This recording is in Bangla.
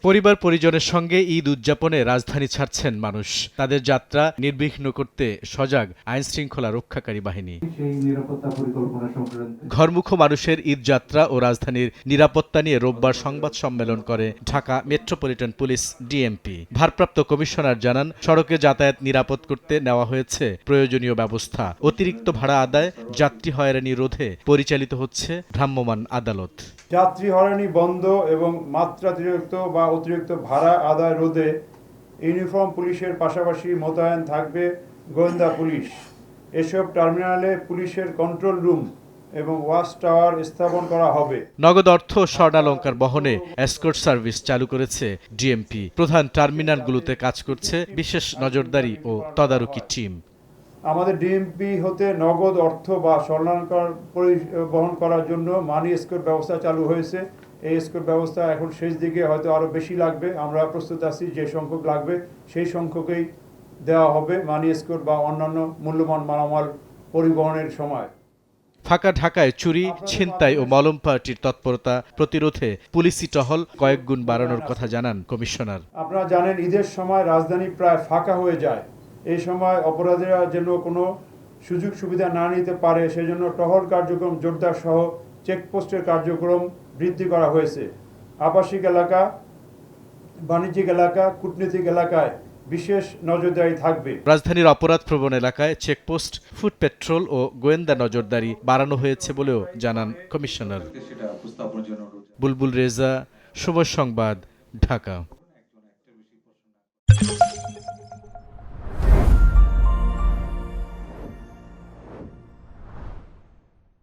পরিবার পরিজনের সঙ্গে ঈদ উদযাপনে রাজধানী ছাড়ছেন মানুষ। তাদের যাত্রা নির্বিঘ্ন করতে সজাগ আইনশৃঙ্খলা রক্ষাকারী বাহিনী। ঘরমুখো মানুষের ঈদ যাত্রা ও রাজধানীর নিরাপত্তা নিয়ে রোববার সংবাদ সম্মেলন করে ঢাকা মেট্রোপলিটন পুলিশ ডিএমপি। ভারপ্রাপ্ত কমিশনার জানান, সড়কে যাতায়াত নিরাপদ করতে নেওয়া হয়েছে প্রয়োজনীয় ব্যবস্থা। অতিরিক্ত ভাড়া আদায়, যাত্রী হয়রানি রোধে পরিচালিত হচ্ছে ভ্রাম্যমাণ আদালত। যাত্রী হয়রানি বন্ধ এবং মাত্রাতিরিক্ত বা অতিরিক্ত ভাড়া আদায় রোধে ইউনিফর্ম পুলিশের পাশাপাশি মোতায়েন থাকবে গোয়েন্দা পুলিশ। এসব টার্মিনালে পুলিশের কন্ট্রোল রুম এবং ওয়াচ টাওয়ার স্থাপন করা হবে। নগদ অর্থ স্বর্ণালংকার বহনে এসকর্ট সার্ভিস চালু করেছে ডিএমপি। প্রধান টার্মিনালগুলোতে কাজ করছে বিশেষ নজরদারি ও তদারকি টিম। আমাদের ডিএমপি হতে নগদ অর্থ বা স্বর্ণালংকার পরিবহন করার জন্য মানি এসকর্ট ব্যবস্থা চালু হয়েছে। এই এসকর্ট ব্যবস্থা এখন শেষ দিকে হয়তো আরও বেশি লাগবে। আমরা প্রস্তুত আছি, যে সংখ্যক লাগবে সেই সংখ্যকেই দেওয়া হবে মানি এসকর্ট বা অন্যান্য মূল্যবান মালামাল পরিবহনের সময়। ফাঁকা ঢাকায় চুরি, ছিনতাই ও মলম পার্টির তৎপরতা প্রতিরোধে পুলিশি টহল কয়েক গুণ বাড়ানোর কথা জানান কমিশনার। আপনারা জানেন, ঈদের সময় রাজধানী প্রায় ফাঁকা হয়ে যায়। এই সময় অপরাধীরা যেন কোনো সুযোগ সুবিধা না নিতে পারে সেজন্য টহল কার্যক্রম জোরদার সহ চেকপোস্টের কার্যক্রম বৃদ্ধি করা হয়েছে। আবাসিক এলাকা, বাণিজ্যিক এলাকা, কূটনীতিক এলাকায় বিশেষ নজরদারি থাকবে। রাজধানীর অপরাধপ্রবণ এলাকায় চেকপোস্ট, ফুট পেট্রোল ও গোয়েন্দা নজরদারি বাড়ানো হয়েছে বলেও জানান কমিশনার। বুলবুল রেজা, সময় সংবাদ, ঢাকা।